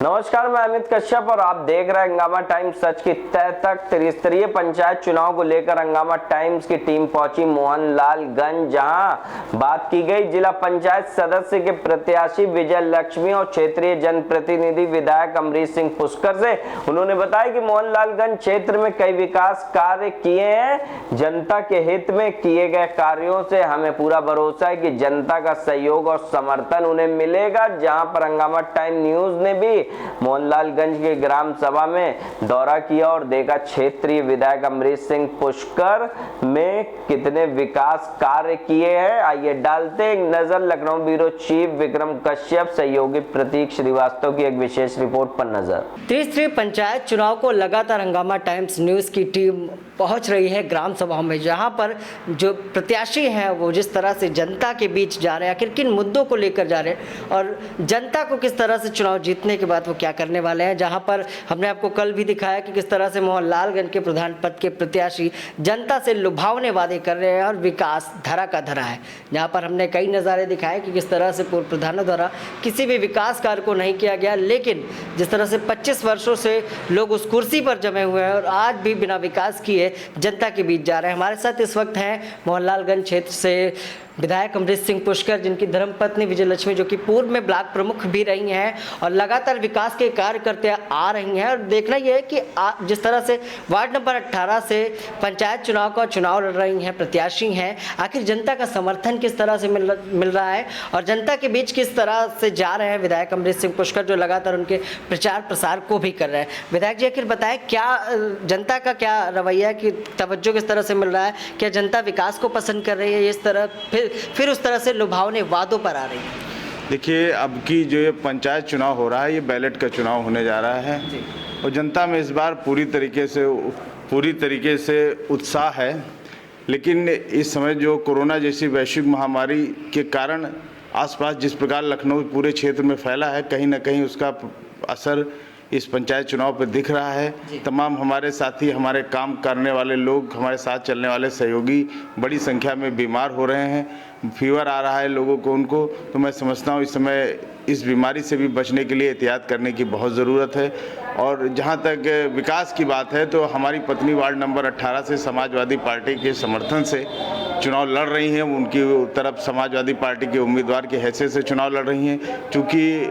नमस्कार, मैं अमित कश्यप और आप देख रहे हैं हंगामा टाइम्स। सच की तह तक त्रिस्तरीय पंचायत चुनाव को लेकर हंगामा टाइम्स की टीम पहुंची मोहनलालगंज, जहां बात की गई जिला पंचायत सदस्य के प्रत्याशी विजय लक्ष्मी और क्षेत्रीय जनप्रतिनिधि विधायक अमरीश सिंह पुष्कर से। उन्होंने बताया कि मोहनलालगंज क्षेत्र में कई विकास कार्य किए हैं। जनता के हित में किए गए कार्यों से हमें पूरा भरोसा है कि जनता का सहयोग और समर्थन उन्हें मिलेगा। जहां पर हंगामा टाइम न्यूज ने भी मोहनलालगंज के ग्राम सभा में दौरा किया और देखा क्षेत्रीय विधायक अमरीश सिंह पुष्कर में कितने विकास कार्य किए हैं। आइए डालते एक नजर लखनऊ ब्यूरो चीफ विक्रम कश्यप, सहयोगी प्रतीक श्रीवास्तव की एक विशेष रिपोर्ट पर नजर। त्रिस्तरीय पंचायत चुनाव को लगातार हंगामा टाइम्स न्यूज की टीम पहुंच रही है ग्राम सभा में, जहां पर जो प्रत्याशी हैं वो जिस तरह से जनता के बीच जा रहे हैं, आखिर किन मुद्दों को लेकर जा रहे हैं और जनता को किस तरह से चुनाव जीतने के बाद वो क्या करने वाले हैं। जहां पर हमने आपको कल भी दिखाया कि किस तरह से मोहनलालगंज के प्रधान पद के प्रत्याशी जनता से लुभावने वादे कर रहे हैं और विकास धरा का धरा है। जहां पर हमने कई नज़ारे दिखाए कि किस तरह से पूर्व प्रधानों द्वारा किसी भी विकास कार्य को नहीं किया गया, लेकिन जिस तरह से 25 वर्षों से लोग उस कुर्सी पर जमे हुए हैं और आज भी बिना विकास किए जनता के बीच जा रहे हैं। हमारे साथ इस वक्त हैं मोहनलालगंज क्षेत्र से विधायक अमरीश सिंह पुष्कर, जिनकी धर्मपत्नी विजय लक्ष्मी जो कि पूर्व में ब्लॉक प्रमुख भी रही हैं और लगातार विकास के कार्य करते आ रही हैं। और देखना यह है कि जिस तरह से वार्ड नंबर 18 से पंचायत चुनाव का चुनाव लड़ रही हैं, प्रत्याशी हैं, आखिर जनता का समर्थन किस तरह से मिल रहा है और जनता के बीच किस तरह से जा रहे हैं विधायक अमरीश सिंह पुष्कर, जो लगातार उनके प्रचार प्रसार को भी कर रहे हैं। विधायक जी, आखिर बताएं क्या जनता का क्या रवैया की तवज्जो किस तरह से मिल रहा है? क्या जनता विकास को पसंद कर रही है, इस तरह फिर उस तरह से लुभावने वादों पर आ रही है? देखिए, अब की जो ये पंचायत चुनाव हो रहा है, ये बैलेट का चुनाव होने जा रहा है और जनता में इस बार पूरी तरीके से उत्साह है। लेकिन इस समय जो कोरोना जैसी वैश्विक महामारी के कारण आसपास जिस प्रकार लखनऊ पूरे क्षेत्र में फैला है, कहीं ना कहीं उसका असर इस पंचायत चुनाव पर दिख रहा है। तमाम हमारे साथी, हमारे काम करने वाले लोग, हमारे साथ चलने वाले सहयोगी बड़ी संख्या में बीमार हो रहे हैं, फीवर आ रहा है लोगों को उनको। तो मैं समझता हूँ इस समय इस बीमारी से भी बचने के लिए एहतियात करने की बहुत ज़रूरत है। और जहाँ तक विकास की बात है तो हमारी पत्नी वार्ड नंबर 18 से समाजवादी पार्टी के समर्थन से चुनाव लड़ रही हैं। उनकी तरफ समाजवादी पार्टी के उम्मीदवार की हैसियत से चुनाव लड़ रही हैं, क्योंकि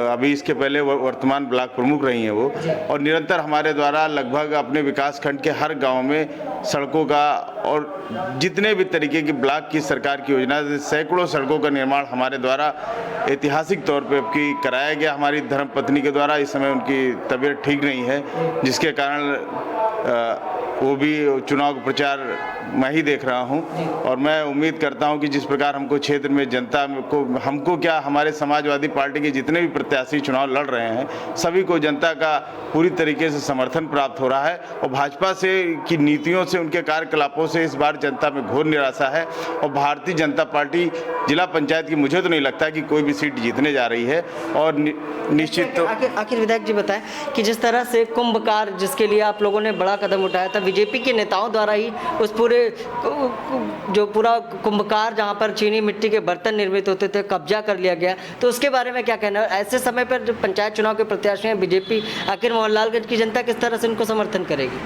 अभी इसके पहले वर्तमान ब्लॉक प्रमुख रही हैं वो, और निरंतर हमारे द्वारा लगभग अपने विकास खंड के हर गांव में सड़कों का और जितने भी तरीके की ब्लॉक की सरकार की योजना से सैकड़ों सड़कों का निर्माण हमारे द्वारा ऐतिहासिक तौर पर अब कराया गया। हमारी धर्मपत्नी के द्वारा इस समय उनकी तबीयत ठीक नहीं है, जिसके कारण वो भी चुनाव का प्रचार मैं ही देख रहा हूं। और मैं उम्मीद करता हूं कि जिस प्रकार हमको क्षेत्र में जनता को, हमको क्या, हमारे समाजवादी पार्टी के जितने भी प्रत्याशी चुनाव लड़ रहे हैं, सभी को जनता का पूरी तरीके से समर्थन प्राप्त हो रहा है। और भाजपा से की नीतियों से, उनके कार्यकलापों से इस बार जनता में घोर निराशा है। और भारतीय जनता पार्टी जिला पंचायत की मुझे तो नहीं लगता कि कोई भी सीट जीतने जा रही है। और निश्चित तो आखिर विधायक जी बताएं कि जिस तरह से कुंभकार, जिसके लिए आप लोगों ने बड़ा कदम उठाया था, बीजेपी के नेताओं द्वारा ही उस पूरा कुंभकार जहां पर चीनी मिट्टी के बर्तन निर्मित होते थे, कब्जा कर लिया गया, तो उसके बारे में क्या कहना है? ऐसे समय पर जो पंचायत चुनाव के प्रत्याशी हैं बीजेपी, आखिर मोहनलालगंज की जनता किस तरह से उनको समर्थन करेगी?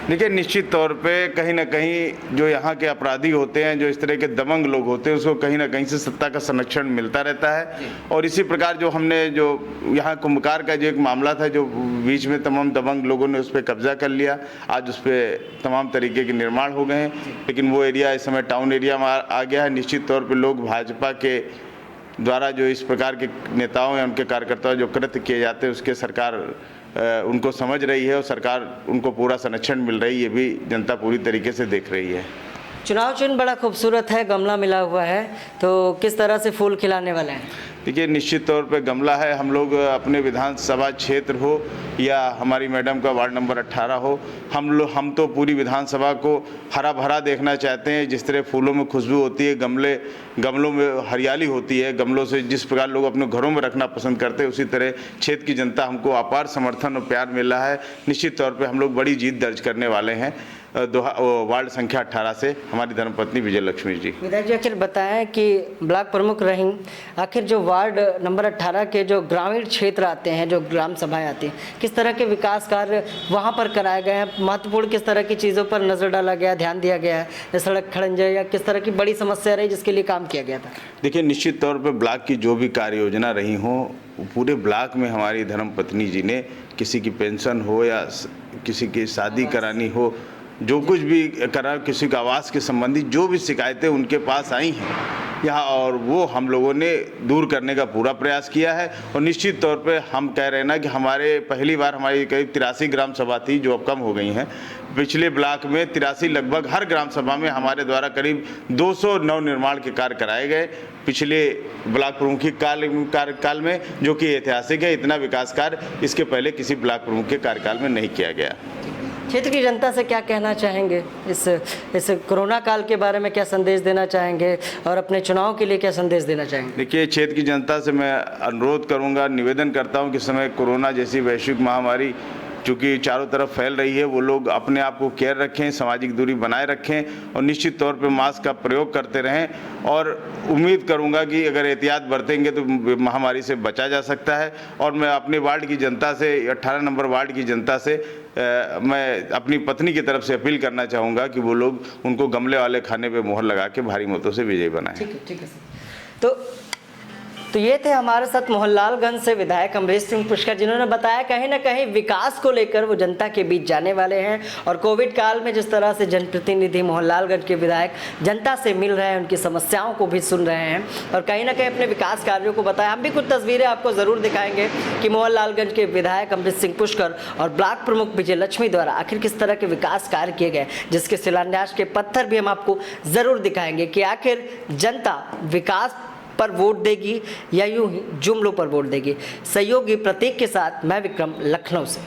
देखिए, निश्चित तौर पे कहीं ना कहीं जो यहाँ के अपराधी होते हैं, जो इस तरह के दबंग लोग होते हैं, उसको कहीं ना कहीं से सत्ता का संरक्षण मिलता रहता है। और इसी प्रकार जो हमने जो यहाँ कुंभकार का जो एक मामला था, जो बीच में तमाम दबंग लोगों ने उस पर कब्जा कर लिया, आज उस पर तमाम तरीके के निर्माण हो गए हैं, लेकिन वो एरिया इस समय टाउन एरिया में आ गया है। निश्चित तौर पर लोग भाजपा के द्वारा जो इस प्रकार के नेताओं या उनके कार्यकर्ताओं जो कृत्य किए जाते हैं, उसके सरकार उनको समझ रही है और सरकार उनको पूरा संरक्षण मिल रही है, ये भी जनता पूरी तरीके से देख रही है। चुनाव चिन्ह बड़ा खूबसूरत है, गमला मिला हुआ है, तो किस तरह से फूल खिलाने वाले हैं? देखिए, निश्चित तौर पे गमला है। हम लोग अपने विधानसभा क्षेत्र हो या हमारी मैडम का वार्ड नंबर 18 हो, हम तो पूरी विधानसभा को हरा भरा देखना चाहते हैं। जिस तरह फूलों में खुशबू होती है, गमलों में हरियाली होती है, गमलों से जिस प्रकार लोग अपने घरों में रखना पसंद करते हैं, उसी तरह क्षेत्र की जनता हमको अपार समर्थन और प्यार मिल रहा है। निश्चित तौर पर हम लोग बड़ी जीत दर्ज करने वाले हैं। वार्ड संख्या 18 से हमारी धर्मपत्नी विजय लक्ष्मी जी। विधायक जी, आखिर बताएं कि ब्लॉक प्रमुख रहीं, आखिर जो वार्ड नंबर 18 के जो ग्रामीण क्षेत्र आते हैं, जो ग्राम सभाएं आती हैं, किस तरह के विकास कार्य वहां पर कराए गए हैं? महत्वपूर्ण किस तरह की चीज़ों पर नज़र डाला गया, ध्यान दिया गया है? सड़क खड़ंजे या किस तरह की बड़ी समस्या रही जिसके लिए काम किया गया था? देखिए, निश्चित तौर पर ब्लॉक की जो भी कार्य योजना रही हो, पूरे ब्लॉक में हमारी धर्मपत्नी जी ने किसी की पेंशन हो या किसी की शादी करानी हो, जो कुछ भी करा, किसी का आवास के संबंधी जो भी शिकायतें उनके पास आई हैं यहाँ, और वो हम लोगों ने दूर करने का पूरा प्रयास किया है। और निश्चित तौर पे हम कह रहे हैं ना कि हमारे पहली बार हमारी करीब 83 ग्राम सभा थी जो अब कम हो गई हैं। पिछले ब्लॉक में 83 लगभग हर ग्राम सभा में हमारे द्वारा करीब 200 नव निर्माण के कार्य कराए गए पिछले ब्लॉक प्रमुख के कार्यकाल में, जो कि ऐतिहासिक है। इतना विकास कार्य इसके पहले किसी ब्लॉक प्रमुख के कार्यकाल में नहीं किया गया। क्षेत्र की जनता से क्या कहना चाहेंगे? इस कोरोना काल के बारे में क्या संदेश देना चाहेंगे और अपने चुनाव के लिए क्या संदेश देना चाहेंगे? देखिए, क्षेत्र की जनता से मैं अनुरोध करूंगा, निवेदन करता हूं कि इस समय कोरोना जैसी वैश्विक महामारी चूँकि चारों तरफ फैल रही है, वो लोग अपने आप को केयर रखें, सामाजिक दूरी बनाए रखें और निश्चित तौर पे मास्क का प्रयोग करते रहें। और उम्मीद करूंगा कि अगर एहतियात बरतेंगे तो महामारी से बचा जा सकता है। और मैं अपने वार्ड की जनता से, 18 नंबर वार्ड की जनता से मैं अपनी पत्नी की तरफ से अपील करना चाहूँगा कि वो लोग उनको गमले वाले खाने पर मोहर लगा के भारी मतों से विजयी बनाएं। ठीक है सर। तो ये थे हमारे साथ मोहनलालगंज से विधायक अमरीश सिंह पुष्कर, जिन्होंने बताया कहीं ना कहीं विकास को लेकर वो जनता के बीच जाने वाले हैं। और कोविड काल में जिस तरह से जनप्रतिनिधि मोहनलालगंज के विधायक जनता से मिल रहे हैं, उनकी समस्याओं को भी सुन रहे हैं और कहीं ना कहीं अपने विकास कार्यों को बताया। हम भी कुछ तस्वीरें आपको ज़रूर दिखाएंगे कि मोहनलालगंज के विधायक अमरीश सिंह पुष्कर और ब्लॉक प्रमुख विजय लक्ष्मी द्वारा आखिर किस तरह के विकास कार्य किए गए, जिसके शिलान्यास के पत्थर भी हम आपको ज़रूर दिखाएंगे कि आखिर जनता विकास पर वोट देगी या यूं ही जुमलों पर वोट देगी। सहयोगी प्रतीक के साथ मैं विक्रम, लखनऊ से।